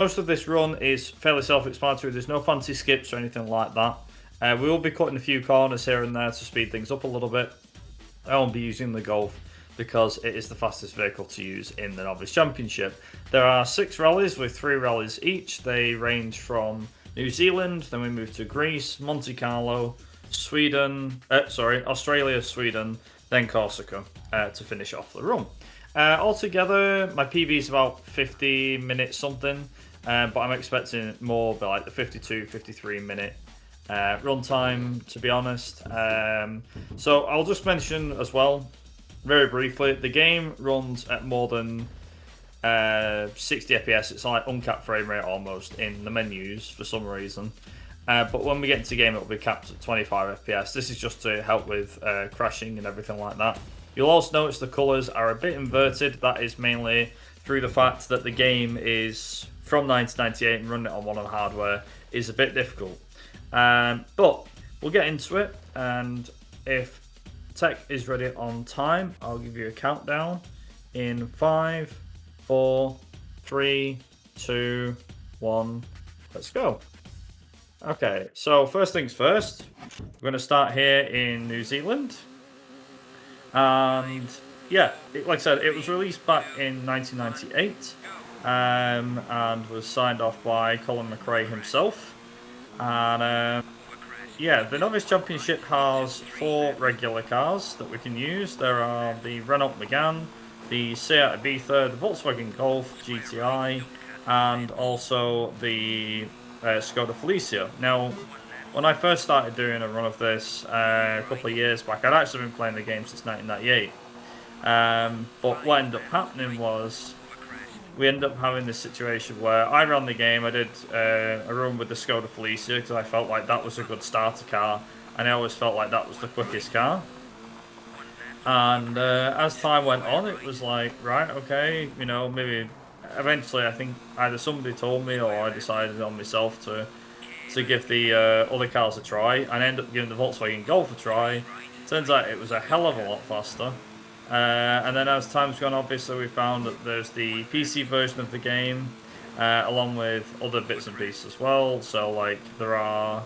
Most of this run is fairly self-explanatory. There's no fancy skips or anything like that. We will be cutting a few corners here and there to speed things up a little bit. I won't be using the Golf because it is the fastest vehicle to use in the Novice Championship. There are 6 rallies with 3 rallies each. They range from New Zealand, then we move to Greece, Monte Carlo, Australia, Sweden, then Corsica to finish off the run. Altogether, my PB is about 50 minutes something, but I'm expecting more by like the 52, 53 minute runtime, to be honest. So I'll just mention as well, very briefly, the game runs at more than 60 FPS. It's like uncapped frame rate almost in the menus for some reason. But when we get into the game, it'll be capped at 25 FPS. This is just to help with crashing and everything like that. You'll also notice the colours are a bit inverted. That is mainly through the fact that the game is from 1998 and running it on modern hardware is a bit difficult. But we'll get into it, and if tech is ready on time, I'll give you a countdown in 5, 4, 3, 2, 1. Let's go. Okay, so first things first, we're going to start here in New Zealand. And yeah, like I said, it was released back in 1998 and was signed off by Colin McRae himself. And yeah, the Novice Championship has 4 regular cars that we can use. There are the Renault Megane, the Seat Ibiza, the Volkswagen Golf GTI, and also the Skoda Felicia. Now, when I first started doing a run of this a couple of years back, I'd actually been playing the game since 1998. But what ended up happening was we ended up having this situation where I ran the game. I did a run with the Skoda Felicia because I felt like that was a good starter car, and I always felt like that was the quickest car. And as time went on, it was like, right, okay, you know, maybe eventually I think either somebody told me or I decided on myself to give the other cars a try, and I ended up giving the Volkswagen Golf a try. Turns out it was a hell of a lot faster. And then as time's gone, obviously we found that there's the PC version of the game, along with other bits and pieces as well. So like there are,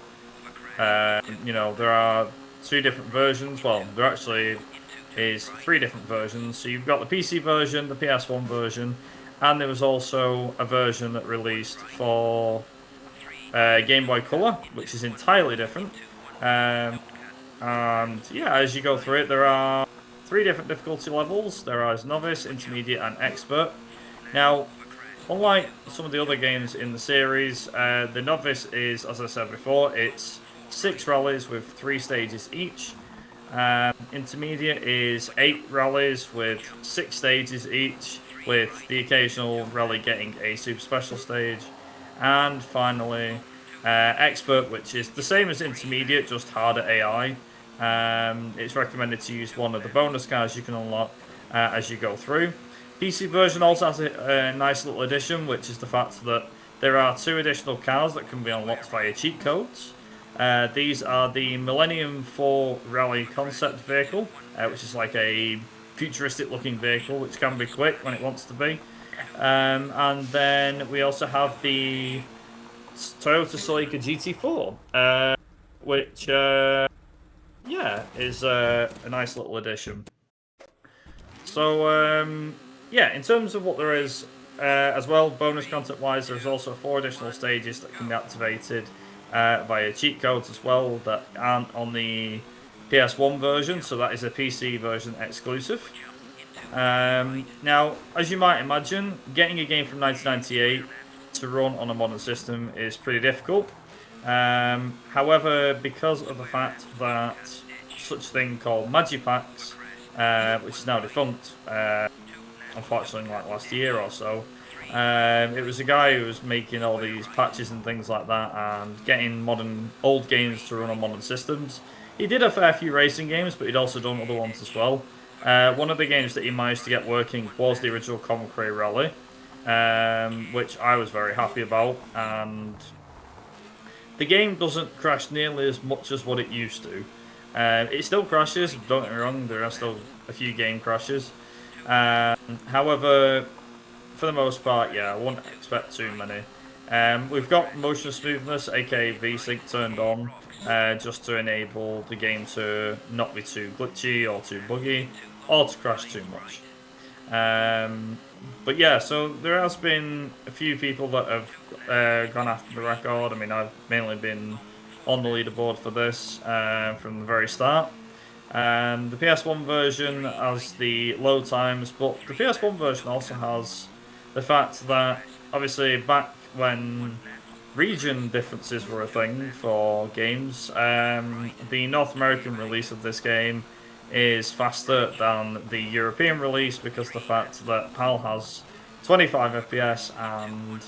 there are 2 different versions. Well, there actually is 3 different versions. So you've got the PC version, the PS1 version, and there was also a version that released for Game Boy Color, which is entirely different. And yeah, as you go through it, there are 3 different difficulty levels. There is Novice, Intermediate, and Expert. Now, unlike some of the other games in the series, the Novice is, as I said before, it's 6 rallies with 3 stages each. Intermediate is 8 rallies with 6 stages each, with the occasional rally getting a super special stage. And finally, Expert, which is the same as Intermediate, just harder AI. It's recommended to use one of the bonus cars you can unlock as you go through. PC version also has a nice little addition, which is the fact that there are 2 additional cars that can be unlocked via cheat codes. These are the Millennium 4 Rally Concept Vehicle, which is like a futuristic looking vehicle which can be quick when it wants to be. And then we also have the Toyota Celica GT4, which yeah, is a nice little addition. So yeah, in terms of what there is as well, bonus content wise, there's also 4 additional stages that can be activated via cheat codes as well that aren't on the PS1 version, so that is a PC version exclusive. Now, as you might imagine, getting a game from 1998 to run on a modern system is pretty difficult. However, because of the fact that such a thing called Magipacks, which is now defunct, unfortunately like last year or so, it was a guy who was making all these patches and things like that and getting old games to run on modern systems. He did a fair few racing games, but he'd also done other ones as well. One of the games that he managed to get working was the original McRae Rally, which I was very happy about, and the game doesn't crash nearly as much as what it used to. It still crashes, don't get me wrong, there are still a few game crashes. However, for the most part, yeah, I wouldn't expect too many. We've got motion smoothness, aka V-Sync, turned on, just to enable the game to not be too glitchy or too buggy, or to crash too much. But yeah, so there has been a few people that have gone after the record. I mean, I've mainly been on the leaderboard for this from the very start. The PS1 version has the load times, but the PS1 version also has the fact that obviously back when region differences were a thing for games, the North American release of this game is faster than the European release because the fact that PAL has 25 FPS and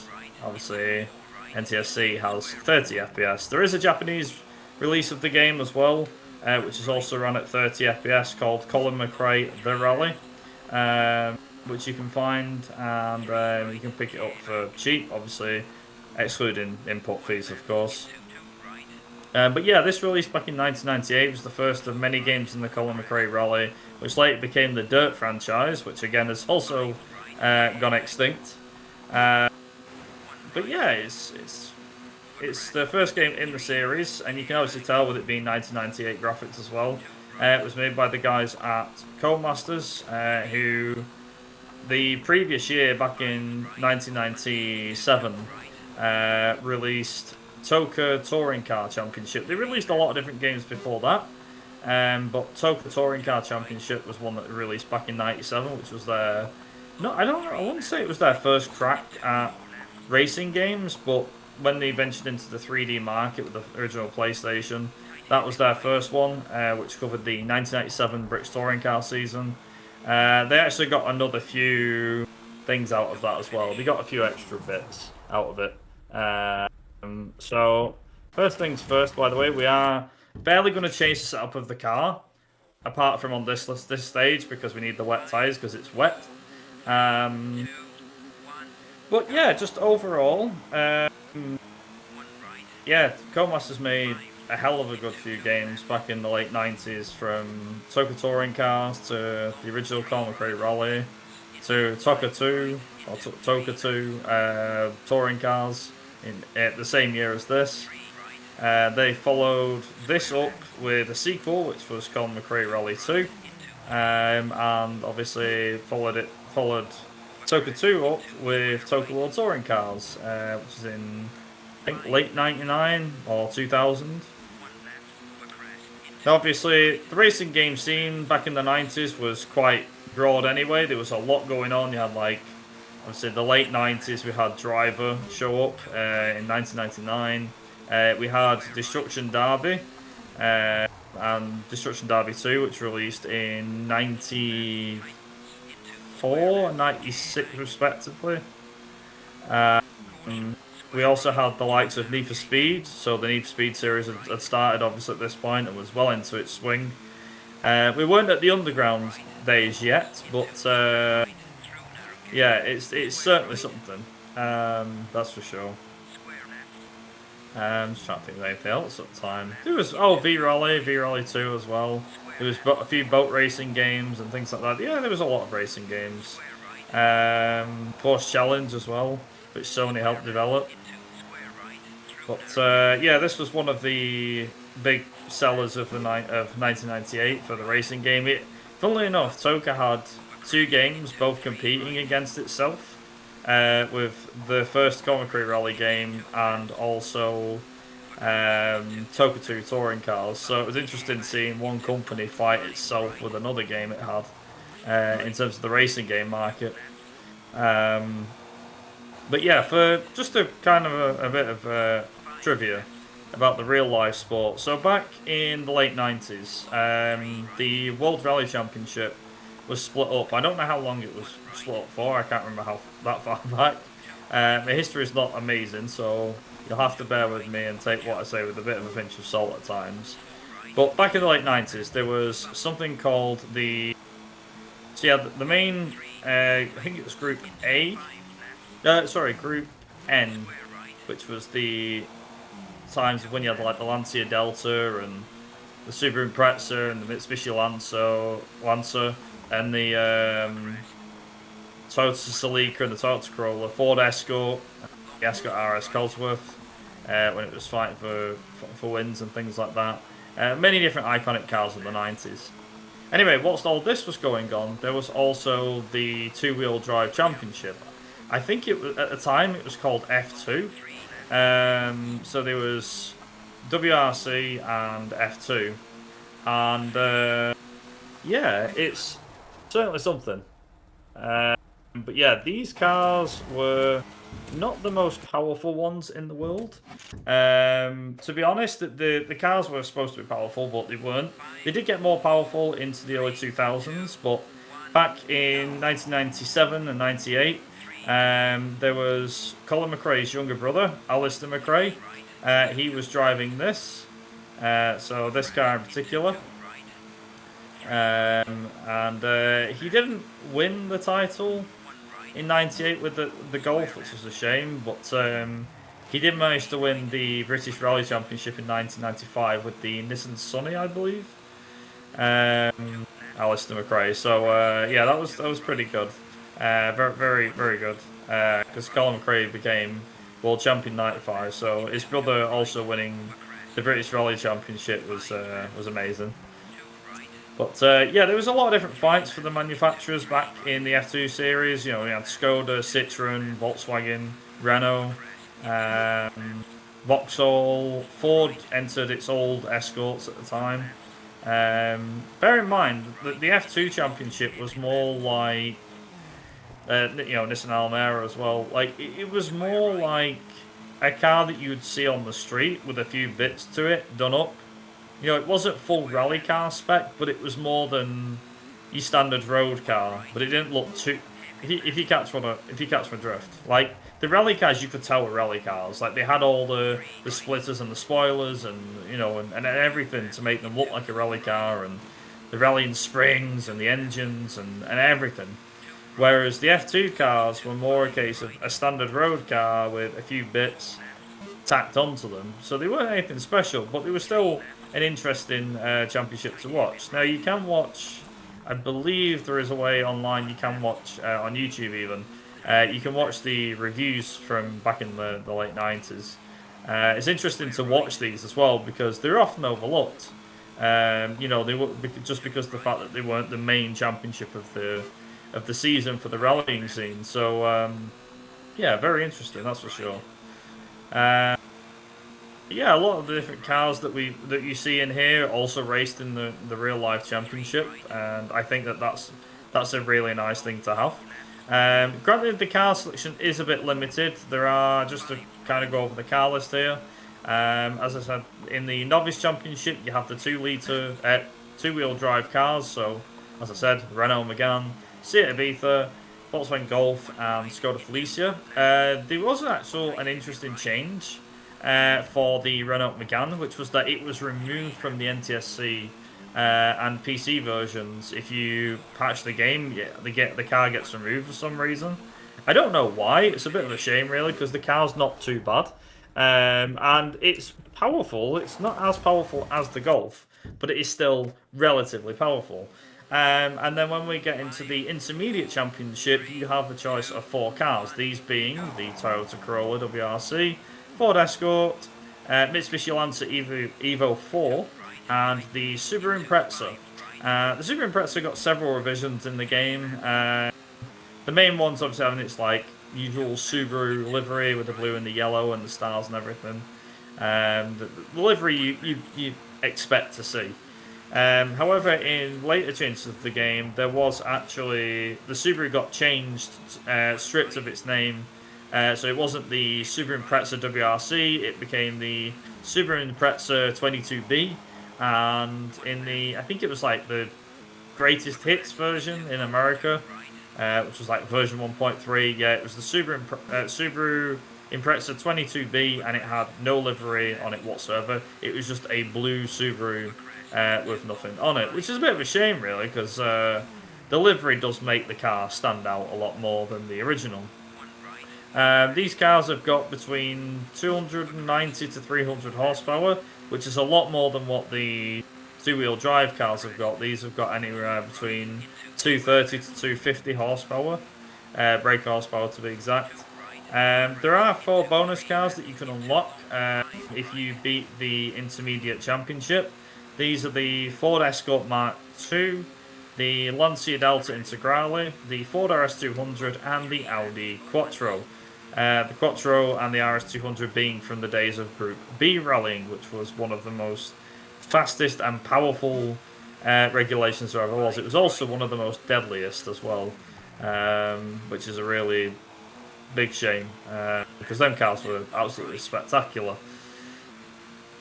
obviously NTSC has 30 FPS. There is a Japanese release of the game as well, which is also run at 30 FPS, called Colin McRae The Rally, which you can find, and you can pick it up for cheap, obviously excluding import fees, of course. But yeah, this released back in 1998 was the first of many games in the Colin McRae Rally, which later became the Dirt franchise, which again has also gone extinct. But yeah, it's the first game in the series, and you can obviously tell with it being 1998 graphics as well. It was made by the guys at Codemasters, who the previous year, back in 1997, released Toka Touring Car Championship. They released a lot of different games before that, but Toka Touring Car Championship was one that they released back in '97, which was their I wouldn't say it was their first crack at racing games, but when they ventured into the 3D market with the original PlayStation, that was their first one, which covered the 1997 British Touring Car season. They actually got another few things out of that as well. They got a few extra bits out of it. So, first things first, by the way, we are barely going to change the setup of the car, apart from on this stage, because we need the wet tyres, because it's wet. But yeah, just overall, yeah, Codemasters made a hell of a good few games back in the late 90s, from Toka Touring Cars to the original Colin McRae Rally to Toka 2 or Toka 2 Touring Cars in the same year as this. They followed this up with a sequel, which was Colin McRae Rally 2, and obviously followed Toka 2 up with Toka World Touring Cars, which is in, I think, late 99 or 2000. Now, obviously, the racing game scene back in the 90s was quite broad anyway. There was a lot going on. You had, like, obviously, the late 90s, we had Driver show up in 1999. We had Destruction Derby and Destruction Derby 2, which released in 94 and 96, respectively. We also had the likes of Need for Speed, so the Need for Speed series had started obviously at this point and was well into its swing. We weren't at the underground days yet, but yeah, it's certainly something. That's for sure. Just trying to think of anything else at the time. There was V-Rally 2 as well. There was a few boat racing games and things like that. Yeah, there was a lot of racing games. Porsche Challenge as well, which Sony helped develop. But yeah, this was one of the big sellers of 1998 for the racing game. Funnily enough, Toka had two games, both competing against itself, with the first Colin McRae Rally game and also Toka 2 Touring Cars. So it was interesting seeing one company fight itself with another game it had in terms of the racing game market. But yeah, for just a kind of a bit of trivia about the real life sport. So back in the late 90s, the World Rally Championship was split up. I don't know how long it was split up for. I can't remember that far back. My history is not amazing, so you'll have to bear with me and take what I say with a bit of a pinch of salt at times. But back in the late 90s, there was something called the... So yeah, the main... I think it was Group A. Group N, which was the times when you had like the Lancia Delta and the Subaru Impreza and the Mitsubishi Lancer and the Toyota Celica and the Toyota Corolla, Ford Escort, the Ascot RS Cosworth when it was fighting for wins and things like that. Many different iconic cars in the 90s. Anyway, whilst all this was going on, there was also the two-wheel drive championship. I think it was, at the time it was called F2. So there was WRC and F2, and yeah, it's certainly something. But yeah, these cars were not the most powerful ones in the world. To be honest, the cars were supposed to be powerful, but they weren't. They did get more powerful into the early 2000s, but back in 1997 and 98, there was Colin McRae's younger brother, Alistair McRae. He was driving this, so this car in particular. And he didn't win the title in 98 with the Golf, which was a shame, but he did manage to win the British Rally Championship in 1995 with the Nissan Sunny, I believe. Alistair McRae. So yeah, that was pretty good. Very very good. Because Colin McRae became world champion 95. So his brother also winning the British Rally Championship was amazing. But yeah, there was a lot of different fights for the manufacturers back in the F2 series. You know, we had Skoda, Citroen, Volkswagen, Renault, Vauxhall. Ford entered its old Escorts at the time. Bear in mind that the F2 Championship was more like, you know, Nissan Almera as well. Like, it was more like a car that you would see on the street with a few bits to it done up. You know, it wasn't full rally car spec, but it was more than your standard road car. But it didn't look too. If you catch my drift, like the rally cars, you could tell were rally cars. Like they had all the splitters and the spoilers, and you know, and everything to make them look like a rally car, and the rallying springs and the engines and everything. Whereas the F2 cars were more a case of a standard road car with a few bits tacked onto them. So they weren't anything special, but they were still an interesting championship to watch. Now you can watch, I believe there is a way online you can watch on YouTube even. You can watch the reviews from back in the late 90s. It's interesting to watch these as well because they're often overlooked. You know, they were just because of the fact that they weren't the main championship of the season for the rallying scene. So yeah, very interesting, that's for sure. Yeah, a lot of the different cars that you see in here also raced in the real life championship, and I think that's a really nice thing to have. Granted, the car selection is a bit limited. There are, just to kind of go over the car list here. As I said, in the Novice Championship, you have the 2-litre two-wheel drive cars. So, as I said, Renault Megane, Seat Ibiza, Volkswagen Golf, and Skoda Felicia. There was an interesting change for the Renault Megane, which was that it was removed from the NTSC and PC versions. If you patch the game, the car gets removed for some reason. I don't know why. It's a bit of a shame, really, because the car's not too bad. And it's powerful. It's not as powerful as the Golf, but it is still relatively powerful. And then when we get into the Intermediate Championship, you have a choice of 4 cars. These being the Toyota Corolla WRC, Ford Escort, Mitsubishi Lancer Evo 4, and the Subaru Impreza. The Subaru Impreza got several revisions in the game. The main ones obviously having its like usual Subaru livery with the blue and the yellow and the stars and everything. The livery you expect to see. However, in later changes of the game, there was actually the Subaru got changed, stripped of its name. So it wasn't the Subaru Impreza WRC, it became the Subaru Impreza 22B, and in the, I think it was like the greatest hits version in America, which was like version 1.3, yeah, it was the Subaru Impreza 22B, and it had no livery on it whatsoever. It was just a blue Subaru with nothing on it, which is a bit of a shame really, because the livery does make the car stand out a lot more than the original. These cars have got between 290 to 300 horsepower, which is a lot more than what the two-wheel drive cars have got. These have got anywhere between 230 to 250 horsepower, brake horsepower to be exact. There are 4 bonus cars that you can unlock if you beat the Intermediate Championship. These are the Ford Escort Mark II, the Lancia Delta Integrale, the Ford RS200, and the Audi Quattro. The Quattro and the RS200 being from the days of Group B rallying, which was one of the most fastest and powerful regulations there ever was. It was also one of the most deadliest as well, which is a really big shame because them cars were absolutely spectacular.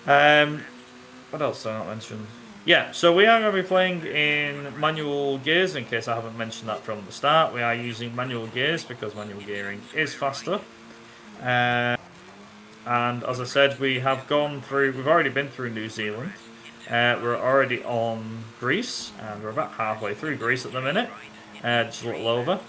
What else did I not mention? Yeah, so we are going to be playing in manual gears, in case I haven't mentioned that from the start. We are using manual gears because manual gearing is faster. And as I said, we've already been through New Zealand. We're already on Greece, and we're about halfway through Greece at the minute, just a little over.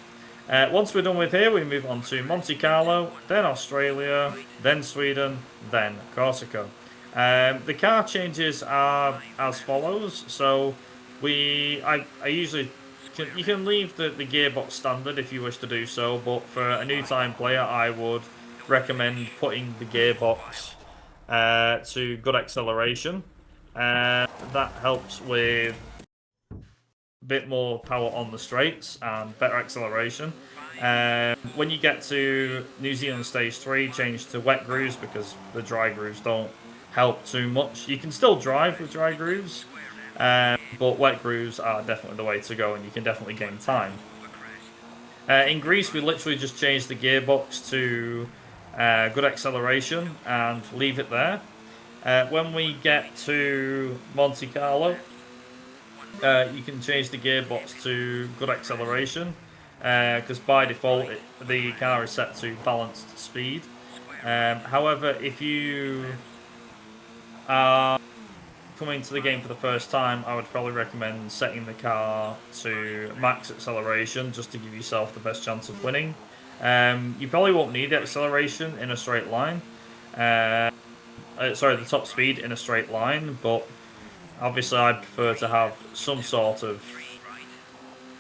Once we're done with here, we move on to Monte Carlo, then Australia, then Sweden, then Corsica. The car changes are as follows. So I usually you can leave the gearbox standard if you wish to do so, but for a new time player, I would recommend putting the gearbox to good acceleration. That helps with a bit more power on the straights and better acceleration. When you get to New Zealand Stage 3, change to wet grooves because the dry grooves don't help too much. You can still drive with dry grooves, but wet grooves are definitely the way to go, and you can definitely gain time. In Greece, we literally just changed the gearbox to good acceleration and leave it there. When we get to Monte Carlo, you can change the gearbox to good acceleration because by default the car is set to balanced speed. However, if you are coming to the game for the first time, I would probably recommend setting the car to max acceleration just to give yourself the best chance of winning. You probably won't need the acceleration in a straight line. The top speed in a straight line, but obviously I prefer to have some sort of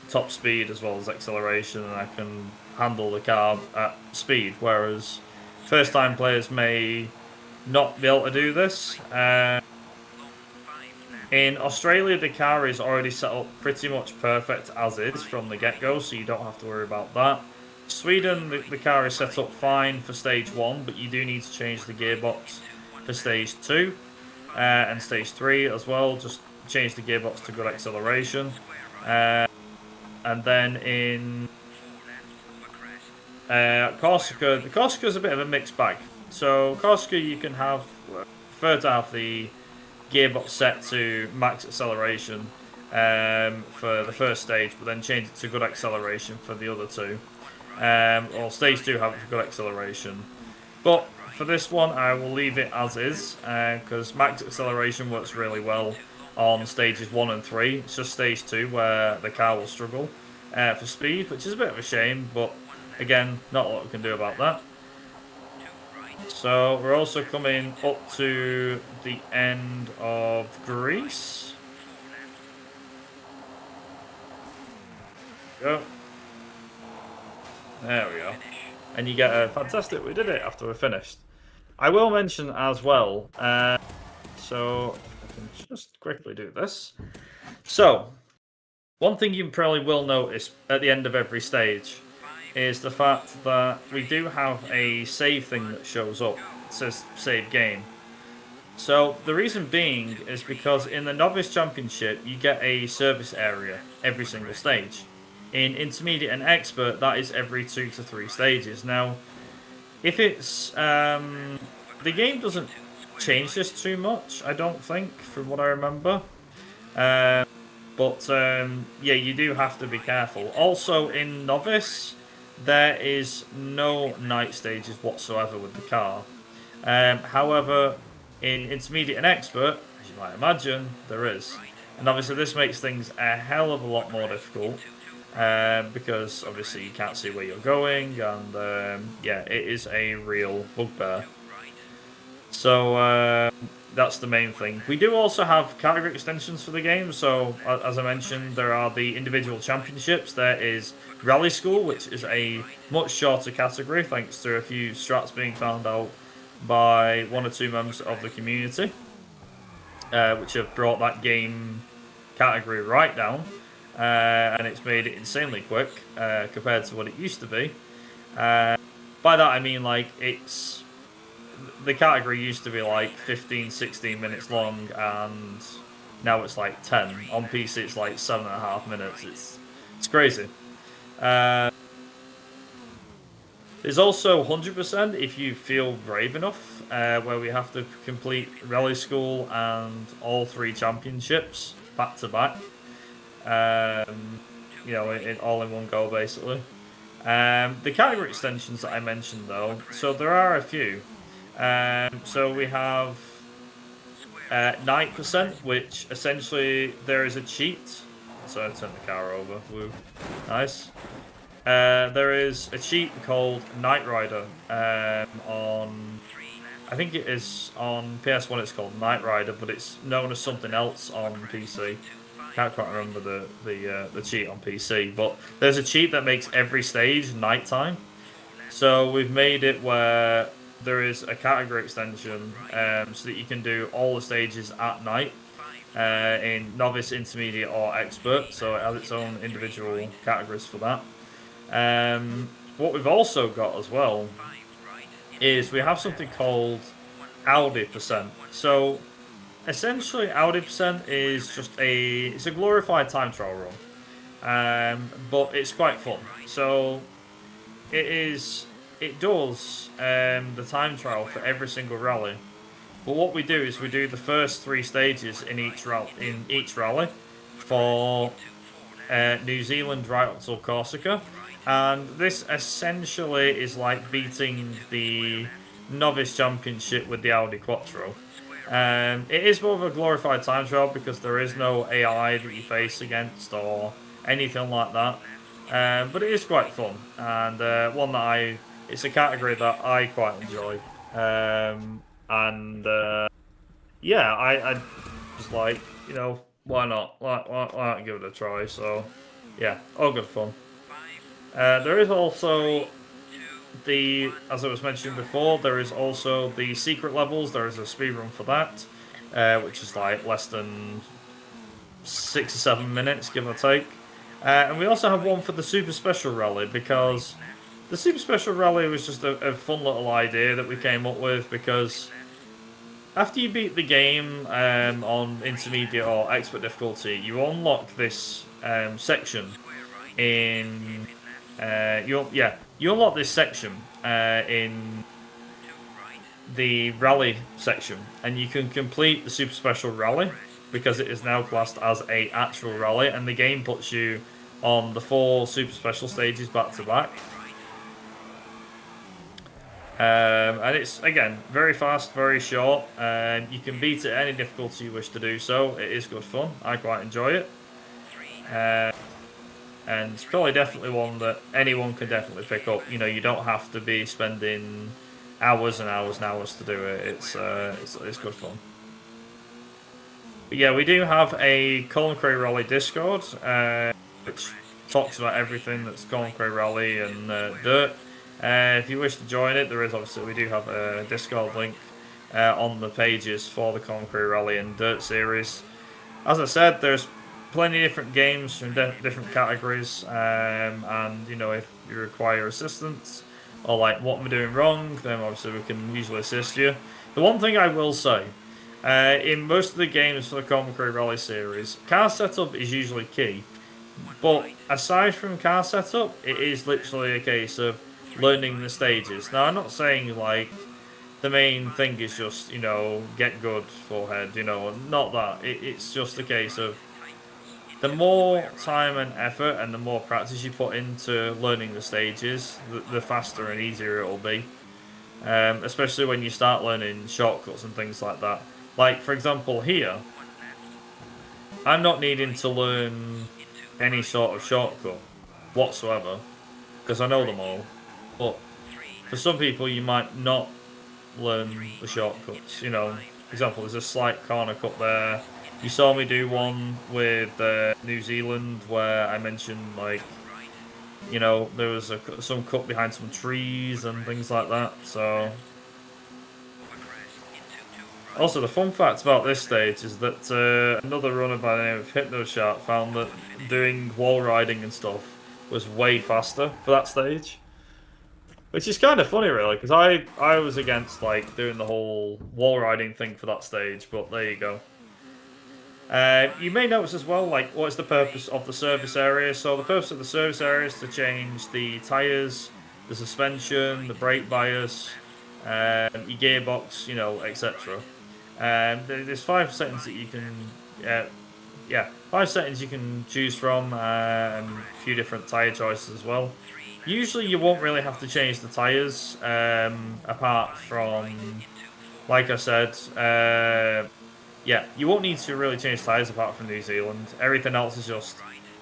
top speed as well as acceleration, and I can handle the car at speed, whereas first time players may not be able to do this. In Australia, the car is already set up pretty much perfect as is from the get-go, so you don't have to worry about that. Sweden, the car is set up fine for stage 1, but you do need to change the gearbox for stage 2 and stage 3 as well. Just change the gearbox to good acceleration. And then in Corsica, the Corsica is a bit of a mixed bag. So Corsica, you can prefer to have the gearbox set to max acceleration for the first stage, but then change it to good acceleration for the other two. Or stage 2 have it for good acceleration. But for this one, I will leave it as is, because max acceleration works really well on stages 1 and 3. It's just stage 2 where the car will struggle for speed, which is a bit of a shame, but again, not a lot we can do about that. So we're also coming up to the end of Greece. Go. There we go. And you get a fantastic, we did it after we're finished. I will mention as well, so I can just quickly do this. So, one thing you probably will notice at the end of every stage is the fact that we do have a save thing that shows up. It says save game. So the reason being is because in the Novice Championship you get a service area every single stage. In Intermediate and Expert, that is every 2 to 3 stages. Now, if it's the game doesn't change this too much, I don't think, from what I remember. But yeah, you do have to be careful. Also, in Novice, there is no night stages whatsoever with the car. However, in Intermediate and Expert, as you might imagine, there is. And obviously this makes things a hell of a lot more difficult, because obviously you can't see where you're going, and yeah, it is a real bugbear. So So that's the main thing. We do also have category extensions for the game. So as I mentioned, there are the individual championships. There is Rally School, which is a much shorter category thanks to a few strats being found out by one or two members of the community, which have brought that game category right down. And it's made it insanely quick compared to what it used to be. By that I mean, like, the category used to be like 15, 16 minutes long, and now it's like 10. On PC it's like 7.5 minutes. It's crazy. There's also 100% if you feel brave enough, where we have to complete Rally School and all 3 championships back to back. You know, all in one go basically. The category extensions that I mentioned though, so there are a few. So we have 9%, which essentially there is a cheat. So I turn the car over. Woo. Nice. There is a cheat called Knight Rider on. I think it is on PS1. It's called Knight Rider, but it's known as something else on PC. Can't quite remember the cheat on PC, but there's a cheat that makes every stage nighttime. So we've made it where there is a category extension so that you can do all the stages at night in Novice, Intermediate, or Expert. So it has its own individual categories for that. What we've also got as well is we have something called Audi percent. So essentially, Audi percent is just it's a glorified time trial run, but it's quite fun. So it does the time trial for every single rally. But what we do is we do the first 3 stages in each rally for New Zealand right up till Corsica, and this essentially is like beating the Novice Championship with the Audi Quattro. It is more of a glorified time trial because there is no AI that you face against or anything like that. But it is quite fun, and one that it's a category that I quite enjoy. Yeah, I just like, you know, why not? Why not give it a try? So, yeah, all good fun. There is also as I was mentioning before, there is also the secret levels. There is a speedrun for that, which is like less than 6 or 7 minutes, give or take. And we also have one for the Super Special Rally, because the Super Special Rally was just a fun little idea that we came up with, because after you beat the game on Intermediate or Expert difficulty, you unlock this section in... you unlock this section in the rally section, and you can complete the Super Special Rally because it is now classed as a actual rally, and the game puts you on the 4 Super Special stages back to back. And it's, again, very fast, very short. You can beat it at any difficulty you wish to do so. It is good fun. I quite enjoy it. And it's probably definitely one that anyone can definitely pick up. You know, you don't have to be spending hours and hours and hours to do it. It's good fun. But yeah, we do have a Colin McRae Rally Discord, which talks about everything that's Colin McRae Rally and Dirt. If you wish to join it, we do have a Discord link on the pages for the Colin McRae Rally and Dirt series. As I said, there's plenty of different games from different categories, and you know, if you require assistance or like what am I doing wrong, then obviously we can usually assist you. The one thing I will say, in most of the games for the Colin McRae Rally series, car setup is usually key, but aside from car setup, it is literally a case of learning the stages. Now, I'm not saying like the main thing is just, you know, get good forehead, you know, not that. It's just a case of the more time and effort and the more practice you put into learning the stages, the faster and easier it will be. Especially when you start learning shortcuts and things like that. Like, for example, here, I'm not needing to learn any sort of shortcut whatsoever, because I know them all. But for some people, you might not learn the shortcuts. You know, for example, there's a slight corner cut there. You saw me do one with New Zealand where I mentioned like, you know, there was some cut behind some trees and things like that. So also the fun fact about this stage is that another runner by the name of HypnoShark found that doing wall riding and stuff was way faster for that stage. Which is kind of funny, really, because I was against like doing the whole wall riding thing for that stage, but there you go. You may notice as well, like, what is the purpose of the service area? So the purpose of the service area is to change the tyres, the suspension, the brake bias, your gearbox, you know, etc. There's 5 settings that you can, yeah, 5 settings you can choose from, a few different tyre choices as well. Usually you won't really have to change the tyres, apart from, like I said, yeah, you won't need to really change tyres apart from New Zealand. Everything else is just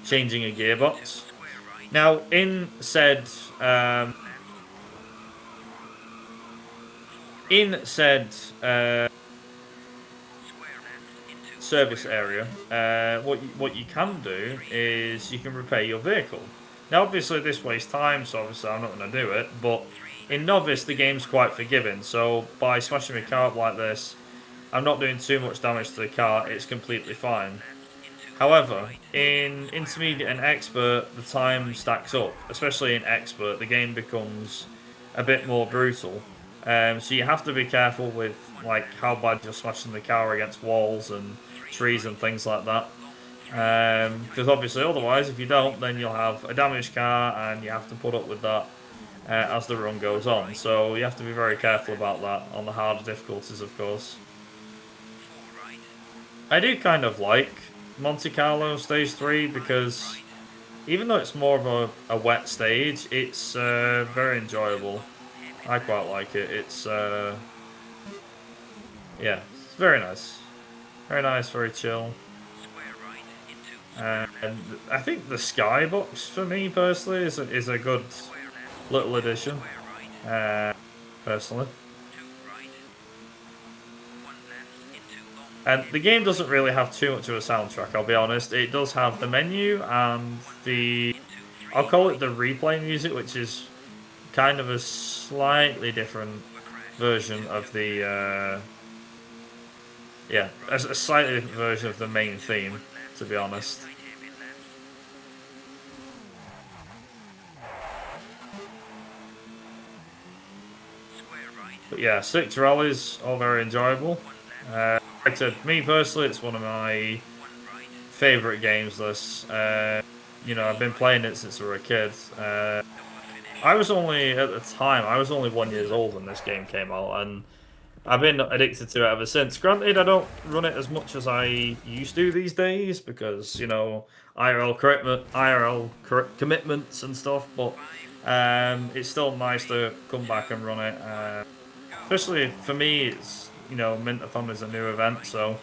changing a gearbox. Now, in said service area, what you can do is you can repair your vehicle. Now, obviously, this wastes time, so obviously I'm not going to do it. But in Novice, the game's quite forgiving. So by smashing my car up like this, I'm not doing too much damage to the car. It's completely fine. However, in Intermediate and Expert, the time stacks up. Especially in Expert, the game becomes a bit more brutal. So you have to be careful with like how bad you're smashing the car against walls and trees and things like that. Because obviously, otherwise, if you don't, then you'll have a damaged car, and you have to put up with that as the run goes on. So you have to be very careful about that on the harder difficulties, of course. I do kind of like Monte Carlo Stage 3 because even though it's more of a wet stage, it's very enjoyable. I quite like it. It's, yeah, it's very nice. Very nice, very chill. And I think the skybox, for me personally, is a good little addition, personally. And the game doesn't really have too much of a soundtrack, I'll be honest. It does have the menu and I'll call it the replay music, which is kind of a slightly different version of yeah, a slightly different version of the main theme, to be honest. But yeah, 6 rallies, all very enjoyable. Like I said, me personally, it's one of my favourite games, this. You know, I've been playing it since I was a kid. I was only, at the time, I was only 1 year old when this game came out, and I've been addicted to it ever since. Granted, I don't run it as much as I used to these days because, you know, commitments and stuff, but it's still nice to come back and run it. Especially for me, it's, you know, Mintathon is a new event, so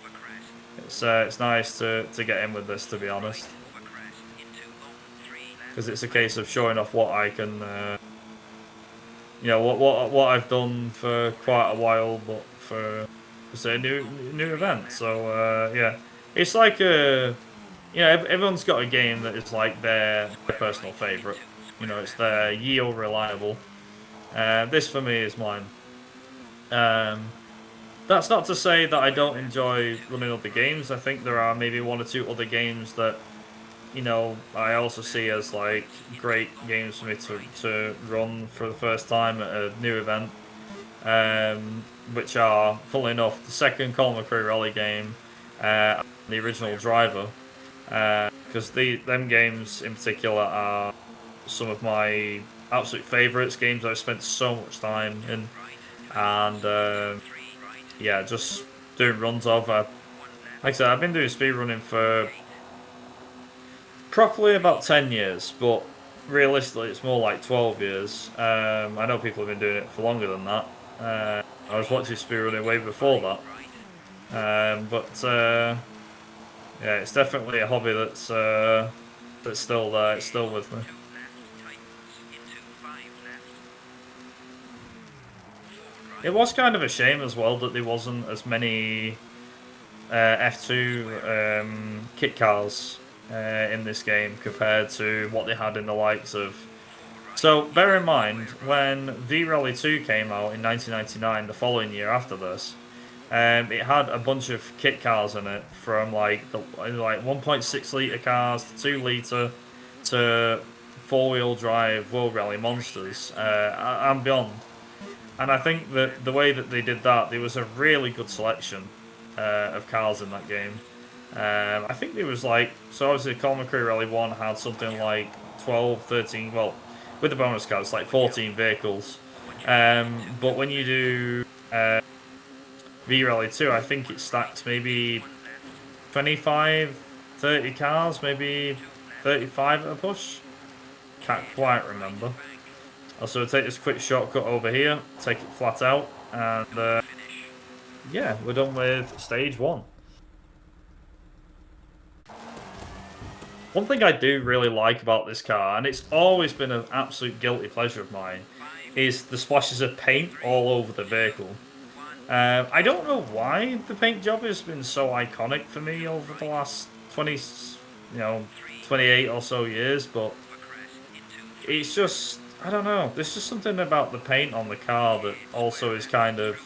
it's nice to get in with this, to be honest. Because it's a case of showing off what I can, you know, what I've done for quite a while, but for say a new event. So yeah, it's like a, you know, everyone's got a game that is like their personal favourite. You know, it's their yield reliable. This for me is mine. That's not to say that I don't enjoy running other games. I think there are maybe 1 or 2 other games that, you know, I also see as like great games for me to run for the first time at a new event, which are, funnily enough, the second Colin McRae rally game, and the original Driver, because them games in particular are some of my absolute favourites, games I've spent so much time in, and yeah, just doing runs of. Like I said, I've been doing speedrunning for properly about 10 years, but realistically it's more like 12 years. I know people have been doing it for longer than that. I was watching speedrunning way before that. Yeah, it's definitely a hobby that's still there, it's still with me. It was kind of a shame as well that there wasn't as many F2 kit cars in this game compared to what they had in the likes of. So bear in mind when V-Rally 2 came out in 1999, the following year after this, it had a bunch of kit cars in it, from like 1.6 litre cars to 2 litre to 4-wheel drive World Rally monsters and beyond. And I think that the way that they did that, there was a really good selection of cars in that game. I think there was like, so obviously Colin McRae Rally 1 had something like 12, 13, well, with the bonus cars, like 14 vehicles. But when you do V-Rally 2, I think it stacks maybe 25, 30 cars, maybe 35 at a push. Can't quite remember. Also, take this quick shortcut over here, take it flat out, and yeah, we're done with stage 1. One thing I do really like about this car, and it's always been an absolute guilty pleasure of mine, is the splashes of paint all over the vehicle. I don't know why the paint job has been so iconic for me over the last 28 or so years, but it's just, I don't know, there's just something about the paint on the car that also is kind of,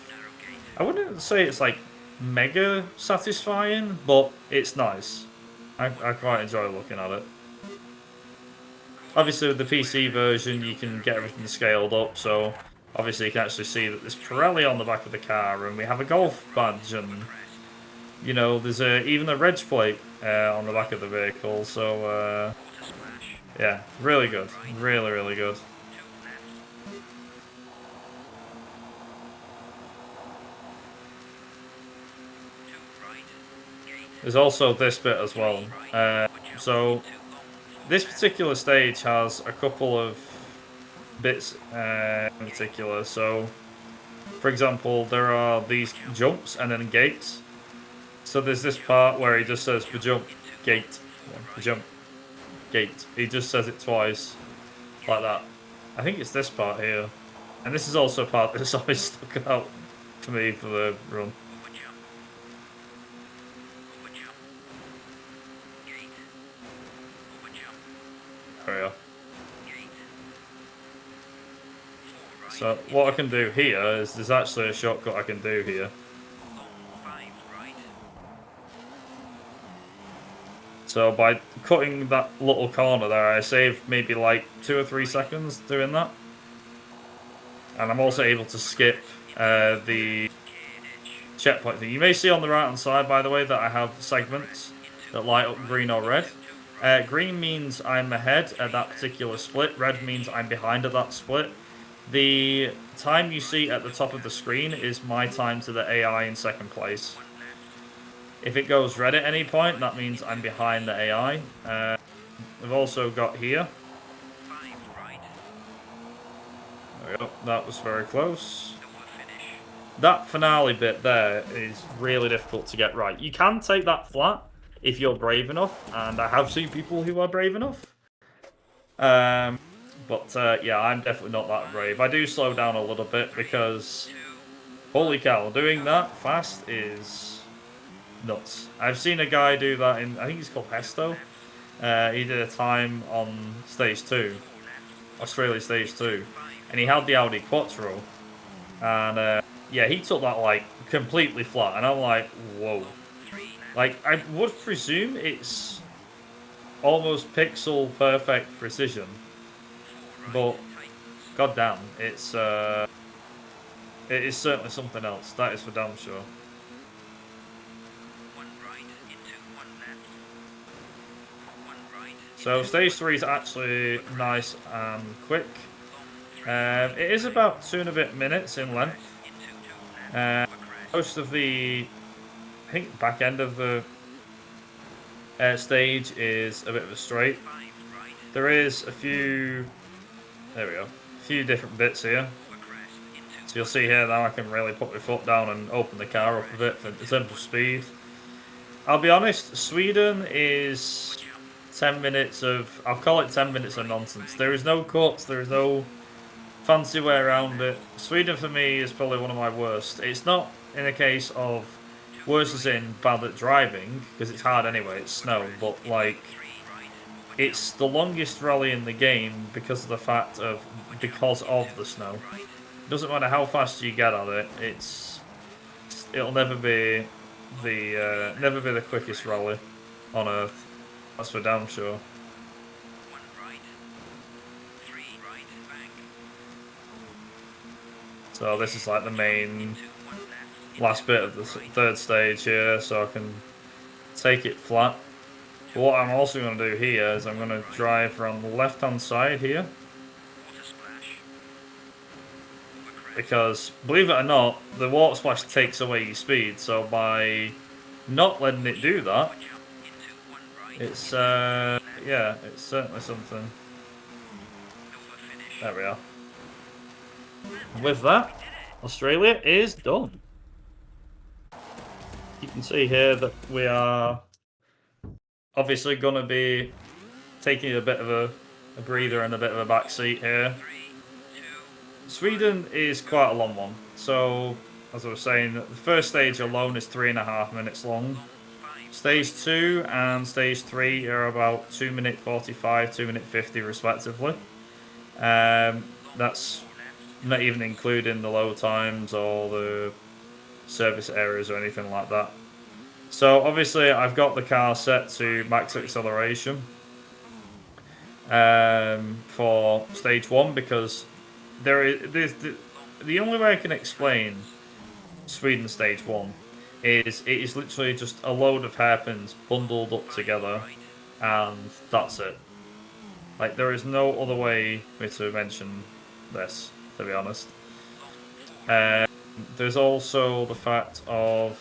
I wouldn't say it's like mega satisfying, but it's nice. I quite enjoy looking at it. Obviously with the PC version you can get everything scaled up, so obviously you can actually see that there's Pirelli on the back of the car, and we have a Golf badge, and you know, there's even a reg plate on the back of the vehicle, so yeah, really good. Really, really good. There's also this bit as well. So this particular stage has a couple of bits in particular. So, for example, there are these jumps and then gates. So there's this part where he just says jump, gate, jump, gate. He just says it twice, like that. I think it's this part here. And this is also a part that's always stuck out for me for the run. There we are. So what I can do here is there's actually a shortcut I can do here. So by cutting that little corner there, I save maybe like 2 or 3 seconds doing that. And I'm also able to skip the checkpoint thing. You may see on the right hand side, by the way, that I have segments that light up green or red. Green means I'm ahead at that particular split. Red means I'm behind at that split. The time you see at the top of the screen is my time to the AI in second place. If it goes red at any point, that means I'm behind the AI. We've also got here. There we go. That was very close. That finale bit there is really difficult to get right. You can take that flat if you're brave enough, and I have seen people who are brave enough. But yeah, I'm definitely not that brave. I do slow down a little bit because, holy cow, doing that fast is nuts. I've seen a guy do that in, I think he's called Pesto. He did a time on stage 2, Australia stage 2, and he had the Audi Quattro, and yeah, he took that like completely flat, and I'm like, whoa. Like, I would presume it's almost pixel perfect precision, but goddamn, it is certainly something else. That is for damn sure. So stage 3 is actually nice and quick. It is about 2 and a bit minutes in length. Most of the, I think, back end of the stage is a bit of a straight. There is a few, there we go, a few different bits here. So you'll see here now I can really put my foot down and open the car up a bit in terms of speed. I'll be honest, Sweden is 10 minutes of, I'll call it 10 minutes of nonsense. There is no cuts, there is no fancy way around it. Sweden for me is probably one of my worst. It's not in a case of worse as in bad at driving, because it's hard anyway, it's snow, but like it's the longest rally in the game because of the snow. It doesn't matter how fast you get at it, it'll never be the quickest rally on Earth. That's for damn sure. So this is like the main last bit of the third stage here, so I can take it flat. But what I'm also going to do here is I'm going to drive around the left-hand side here. Because, believe it or not, the water splash takes away your speed, so by not letting it do that, it's, yeah, it's certainly something. There we are. With that, Australia is done. You can see here that we are obviously going to be taking a bit of a breather and a bit of a back seat here. Sweden is quite a long one. So, as I was saying, the first stage alone is 3.5 minutes long. Stage 2 and Stage 3 are about 2 minute 45, 2 minute 50 respectively. That's not even including the low times or the service areas or anything like that. So obviously I've got the car set to max acceleration for Stage 1 because there's the only way I can explain Sweden Stage 1 is it is literally just a load of hairpins bundled up together and that's it. Like, there is no other way for me to mention this, to be honest. There's also the fact of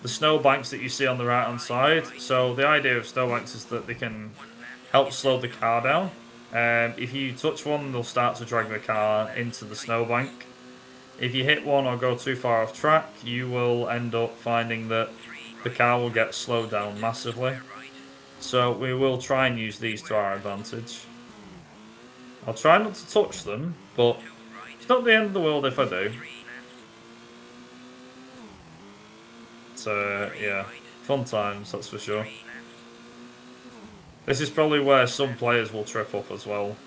the snowbanks that you see on the right hand side. So the idea of snowbanks is that they can help slow the car down. If you touch one, they'll start to drag the car into the snowbank. If you hit one or go too far off track, you will end up finding that the car will get slowed down massively. So we will try and use these to our advantage. I'll try not to touch them, but it's not the end of the world if I do. So, yeah, fun times, that's for sure. This is probably where some players will trip up as well,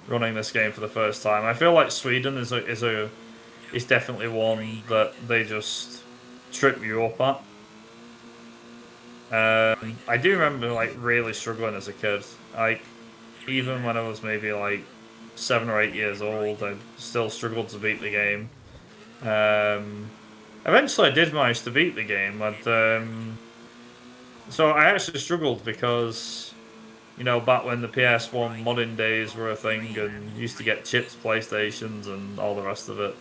running this game for the first time. I feel like Sweden is definitely one that they just trip you up at. I do remember like really struggling as a kid. Like even when I was maybe like 7 or 8 years old, I still struggled to beat the game. Eventually, I did manage to beat the game. So I actually struggled because, you know, back when the PS1 modding days were a thing, and used to get chipped PlayStations and all the rest of it.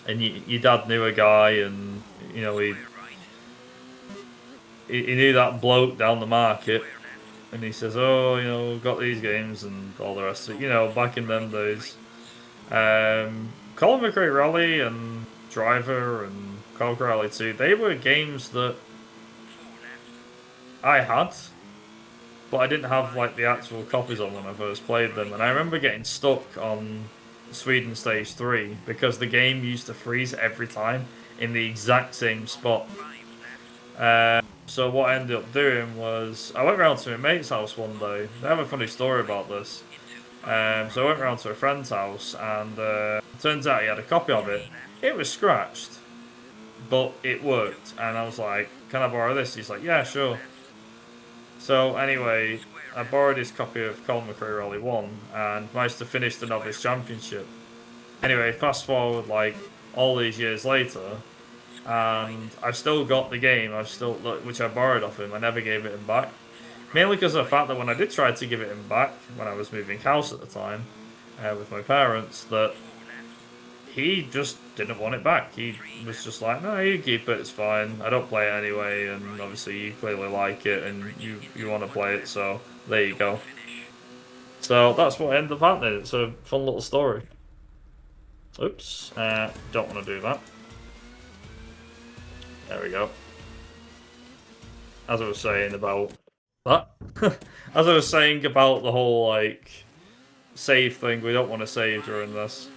And your dad knew a guy, and you know he knew that bloke down the market, and he says, "Oh, you know, we've got these games and all the rest of it." You know, back in them days, Colin McRae Rally and Driver and Colin Rally 2, they were games that I had, but I didn't have like the actual copies on when I first played them. And I remember getting stuck on Sweden Stage 3 because the game used to freeze every time in the exact same spot. So what I ended up doing was I went round to my mate's house one day. I have a funny story about this. So I went round to a friend's house, and turns out he had a copy of it. It was scratched, but it worked. And I was like, "Can I borrow this?" He's like, "Yeah, sure." So anyway, I borrowed his copy of Colin McRae Rally 1 and managed to finish the Novice Championship. Anyway, fast forward like all these years later, and I've still got the game. Which I borrowed off him. I never gave it him back, mainly because of the fact that when I did try to give it him back when I was moving house at the time with my parents, that he just didn't want it back. He was just like, "No, you keep it. It's fine. I don't play it anyway, and obviously you clearly like it and you want to play it, so there you go." So that's what ended up happening. It's a fun little story. Oops, don't want to do that. There we go. As I was saying about that, as I was saying about the whole like save thing. We don't want to save during this.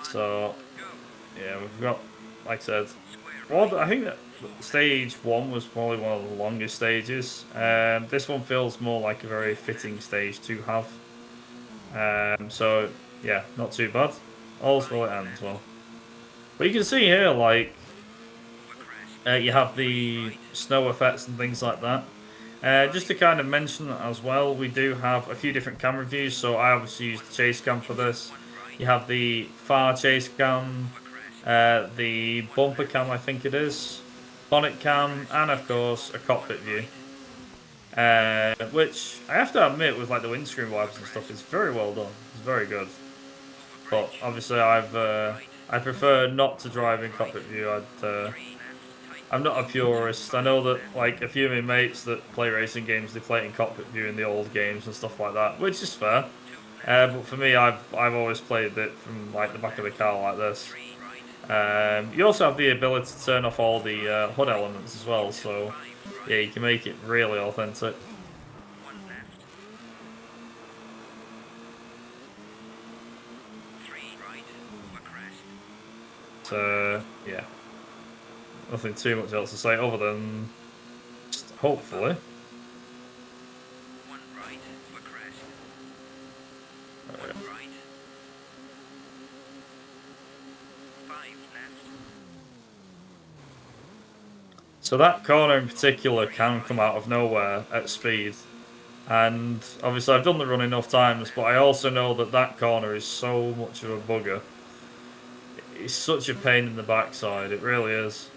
So, yeah, we've got, like I said, well, I think that stage 1 was probably one of the longest stages. This one feels more like a very fitting stage to have. So, yeah, not too bad. All's well it ends well. But you can see here, like, you have the snow effects and things like that. Just to kind of mention that as well, we do have a few different camera views. So I obviously use the chase cam for this. You have the far chase cam, the bumper cam, I think it is, bonnet cam, and of course a cockpit view. Which I have to admit, with like the windscreen wipers and stuff, is very well done. It's very good. But obviously, I prefer not to drive in cockpit view. I'm not a purist. I know that like a few of my mates that play racing games, they play it in cockpit view in the old games and stuff like that, which is fair. But for me, I've always played it from like the back of the car like this. You also have the ability to turn off all the HUD elements as well, so yeah, you can make it really authentic. So yeah, nothing too much else to say other than just hopefully. So that corner in particular can come out of nowhere at speed. And obviously I've done the run enough times, but I also know that that corner is so much of a bugger. It's such a pain in the backside, it really is.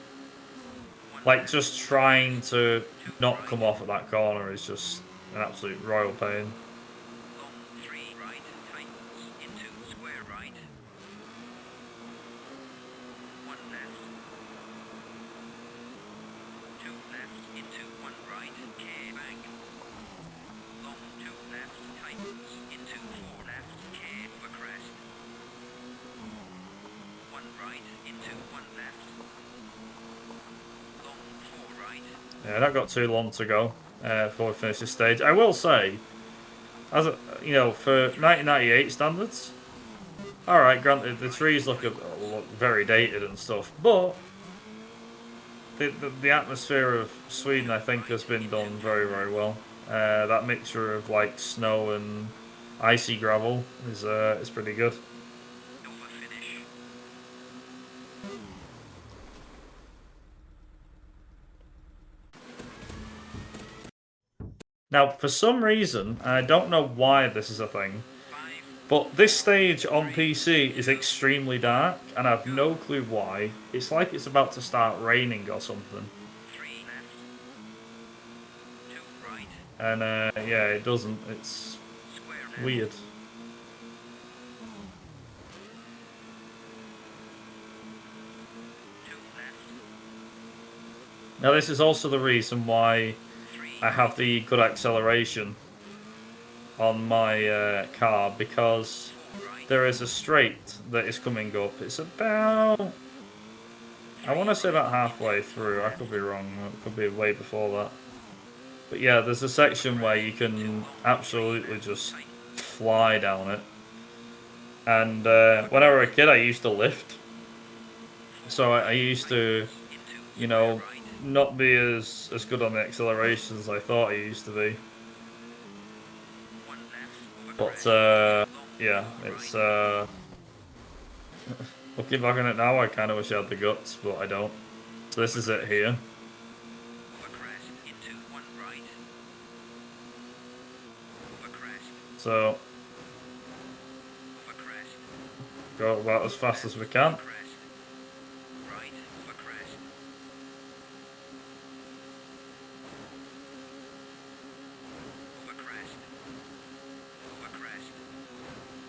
Like, just trying to not come off at that corner is just an absolute royal pain. Yeah, that got too long to go before we finish this stage. I will say, as a, you know, for 1998 standards, all right, granted the trees look very dated and stuff, but the atmosphere of Sweden, I think, has been done very, very well. That mixture of like snow and icy gravel is pretty good. Now, for some reason, I don't know why this is a thing, but this stage on PC is extremely dark, and I have no clue why. It's like it's about to start raining or something. And yeah, it doesn't. It's weird. Now, this is also the reason why I have the good acceleration on my car, because there is a straight that is coming up. It's about, I want to say about halfway through. I could be wrong. It could be way before that. But yeah, there's a section where you can absolutely just fly down it. And when I was a kid, I used to lift. So I used to, you know, not be as good on the acceleration as I thought I used to be. But yeah, it's looking back on it now, I kind of wish I had the guts, but I don't. So this is it here. So go about as fast as we can.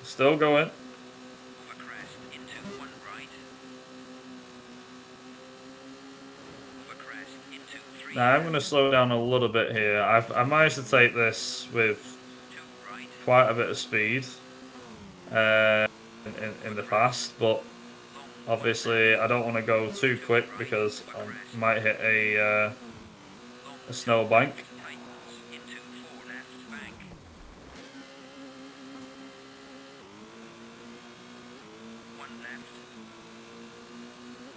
Still going. Now I'm going to slow down a little bit here. I managed to take this with quite a bit of speed in the past, but obviously I don't want to go too quick because I might hit a snowbank.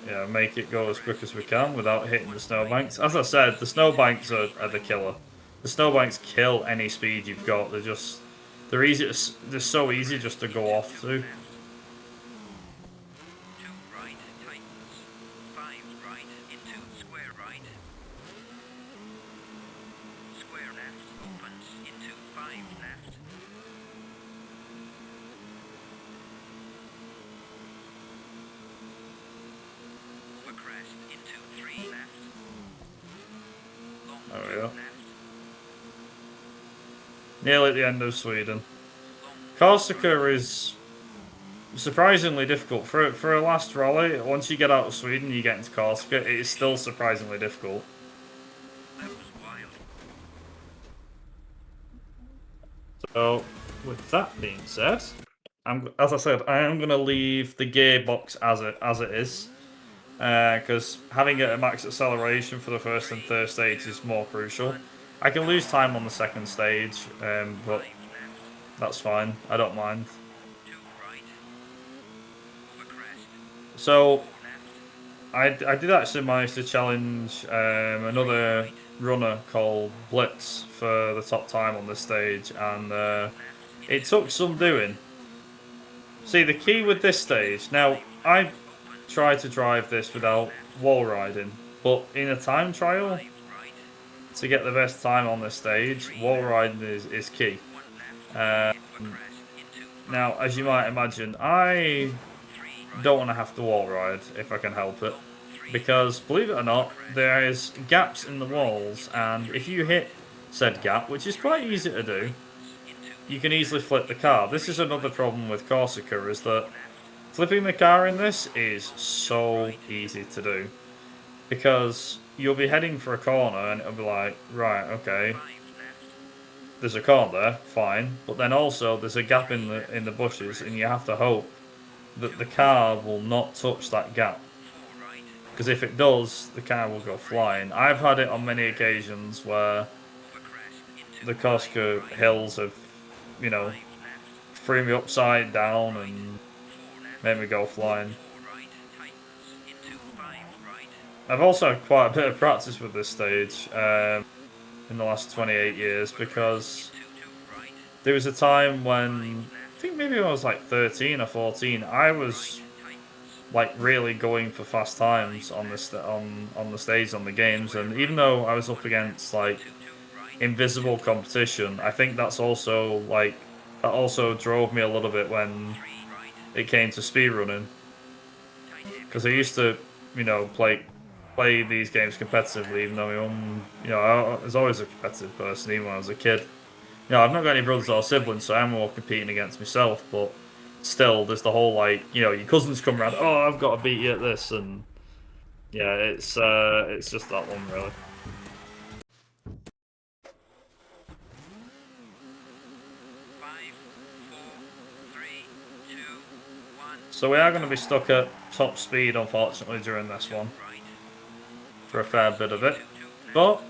Yeah, make it go as quick as we can without hitting the snowbanks. As I said, the snowbanks are the killer. The snowbanks kill any speed you've got. They're easy. They're so easy just to go off to. There we go. Nearly at the end of Sweden. Corsica is surprisingly difficult. For a last rally, once you get out of Sweden, you get into Corsica, it is still surprisingly difficult. So, with that being said, as I said, I am going to leave the gearbox as it is. Because having it at max acceleration for the first and third stage is more crucial. I can lose time on the second stage, but that's fine. I don't mind. So, I did actually manage to challenge another runner called Blitz for the top time on this stage, and it took some doing. See, the key with this stage, now, I tried to drive this without wall riding, but in a time trial, to get the best time on this stage, wall riding is key. Now, as you might imagine, I don't want to have to wall ride if I can help it, because believe it or not, there is gaps in the walls, and if you hit said gap, which is quite easy to do, you can easily flip the car. This is another problem with Corsica, is that flipping the car in this is so easy to do, because you'll be heading for a corner and it'll be like, right, okay, there's a corner there, fine, but then also there's a gap in the bushes, and you have to hope that the car will not touch that gap, because if it does, the car will go flying. I've had it on many occasions where the Corsica hills have, you know, threw me upside down and made me go flying. I've also had quite a bit of practice with this stage in the last 28 years, because there was a time when, I think maybe I was like 13 or 14, I was like really going for fast times on this on the stage on the games, and even though I was up against like invisible competition, I think that also drove me a little bit when it came to speedrunning, because I used to, you know, play these games competitively, even though my mum, you know, I was always a competitive person, even when I was a kid. You know, I've not got any brothers or siblings, so I'm more competing against myself, but still, there's the whole, like, you know, your cousins come around, oh, I've got to beat you at this, and yeah, it's just that one, really. So we are going to be stuck at top speed, unfortunately, during this one, for a fair bit of it, but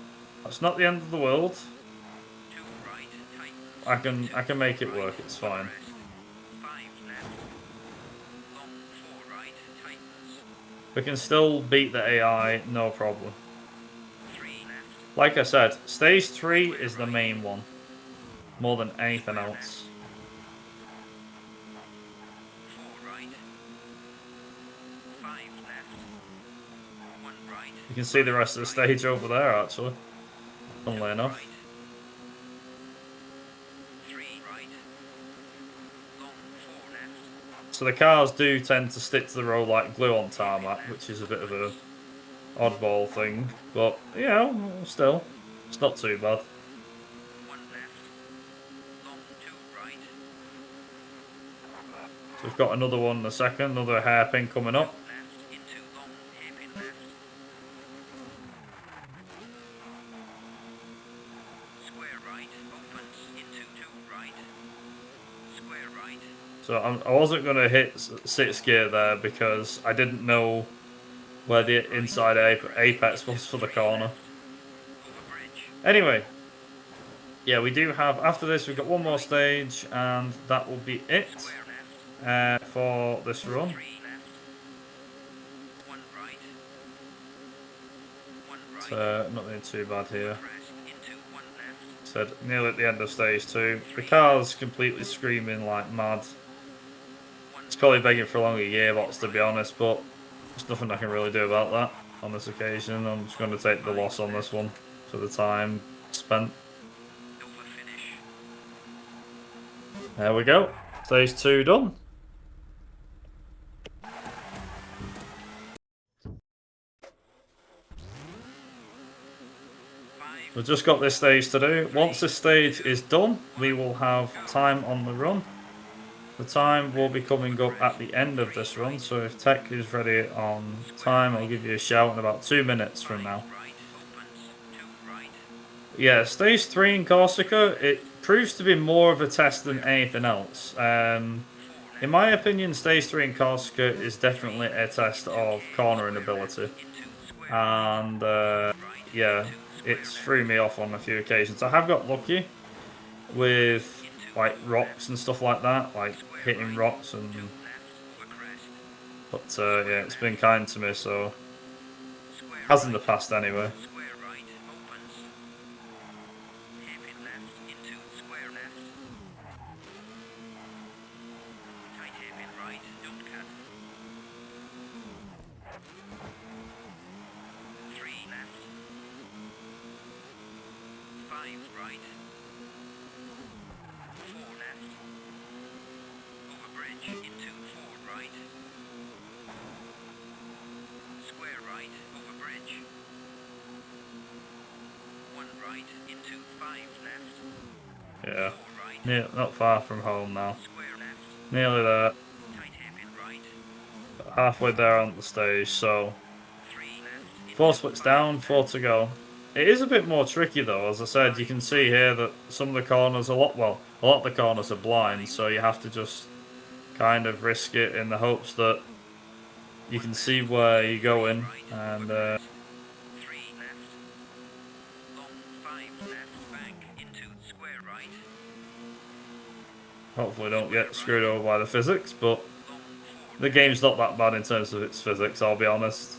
that's not the end of the world. I can make it work, it's fine. We can still beat the AI, no problem. Like I said, stage 3 is the main one, more than anything else. You can see the rest of the stage over there, actually, funnily enough. So the cars do tend to stick to the road like glue on tarmac, which is a bit of a oddball thing, but, you know, still, it's not too bad. So we've got another one in a second, another hairpin coming up. So I wasn't going to hit 6th gear there because I didn't know where the inside apex was for the corner. Anyway, yeah, we do have, after this we've got one more stage, and that will be it for this run. not doing too bad here. Said nearly at the end of stage 2. The car's completely screaming like mad. It's probably begging for a longer gearbox, to be honest, but there's nothing I can really do about that on this occasion. I'm just going to take the loss on this one for the time spent. There we go. Stage 2 done. We've just got this stage to do. Once this stage is done, we will have time on the run. The time will be coming up at the end of this run, so if Tech is ready on time, I'll give you a shout in about 2 minutes from now. Yeah, stage 3 in Corsica, it proves to be more of a test than anything else. In my opinion, stage 3 in Corsica is definitely a test of cornering ability. And yeah, it's threw me off on a few occasions. I have got lucky with like rocks and stuff like that, like hitting rocks and. But yeah, it's been kind to me, so has in the past anyway. Yeah, not far from home now. Nearly there. Halfway there on the stage, so 4 splits down, 4 to go. It is a bit more tricky though, as I said. You can see here that some of the corners a lot of the corners are blind, so you have to just kind of risk it in the hopes that you can see where you're going, and hopefully don't get screwed over by the physics, but the game's not that bad in terms of its physics, I'll be honest.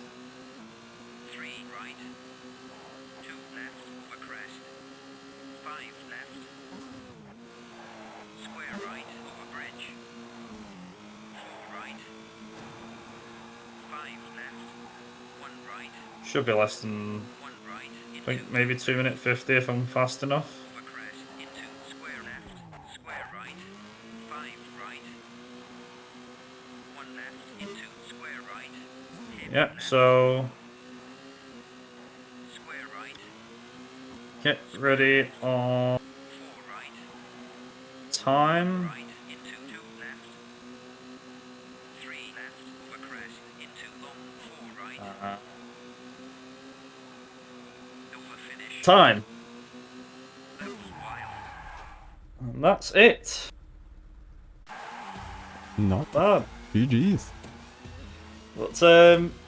Should be less than, I think maybe 2:50 if I'm fast enough. Yep, so get ready on time. Time. And that's it. Not bad. GG's. But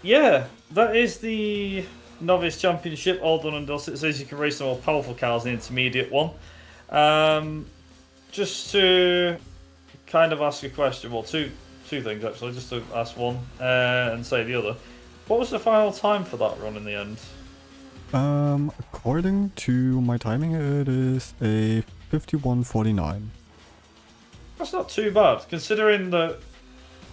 yeah, that is the Novice Championship all done and dusted. It says you can race some more powerful cars in the intermediate one. Just to kind of ask a question, well, two things actually, just to ask one and say the other. What was the final time for that run in the end? According to my timing, it is a 51:49. That's not too bad, considering that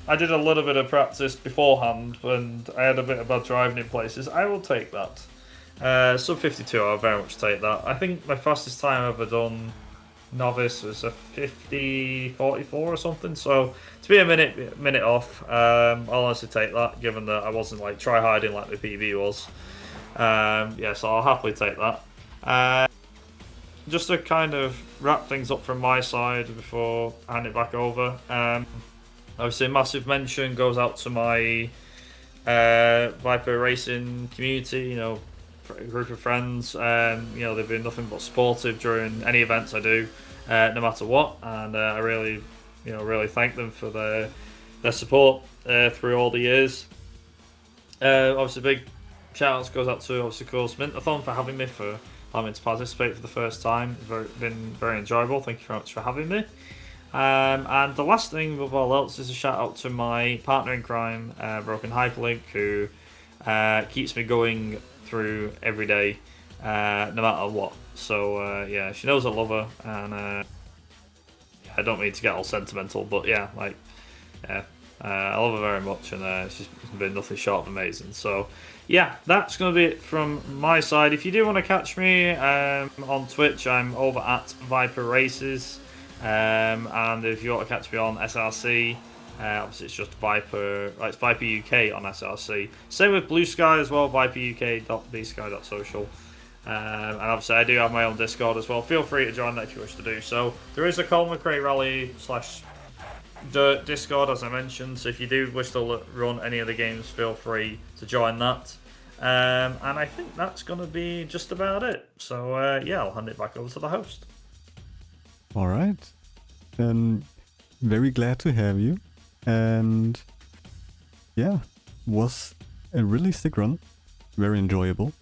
I did a little bit of practice beforehand and I had a bit of bad driving in places. I will take that. Sub 52, I'll very much take that. I think my fastest time I've ever done Novice was a 50:44 or something. So to be a minute off, I'll honestly take that, given that I wasn't like try hiding like the PB was. Yeah, so I'll happily take that. Just to kind of wrap things up from my side before I hand it back over. Obviously, a massive mention goes out to my Viper Racing community. You know, group of friends. You know, they've been nothing but supportive during any events I do, no matter what. And I really, really thank them for their support through all the years. Obviously, big shout outs goes out to obviously course Mintathon for having me, for allowing me to participate for the first time. It's been very enjoyable. Thank you very much for having me. And the last thing above all else is a shout out to my partner in crime, Broken Hyperlink, who keeps me going through every day, no matter what. So yeah, she knows I love her, and I don't mean to get all sentimental, but yeah, like yeah, I love her very much, and she's been nothing short of amazing. So yeah, that's going to be it from my side. If you do want to catch me on Twitch, I'm over at ViperRaces, and if you want to catch me on SRC. Obviously, it's just Viper. It's Viper UK on SRC. Same with Blue Sky as well. ViperUK.bsky.social. And obviously, I do have my own Discord as well. Feel free to join that if you wish to do so. There is a Colin McRae Rally / Dirt Discord, as I mentioned. So if you do wish to run any of the games, feel free to join that. And I think that's going to be just about it. So yeah, I'll hand it back over to the host. All right. Then very glad to have you. And yeah, was a really sick run, very enjoyable,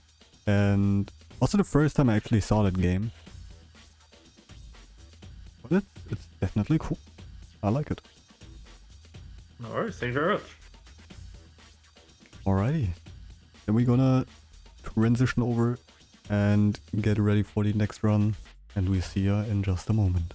and also the first time I actually saw that game. But it's definitely cool. I like it. Alright, thank you very much. Alrighty, then we're gonna transition over and get ready for the next run, and we'll see ya in just a moment.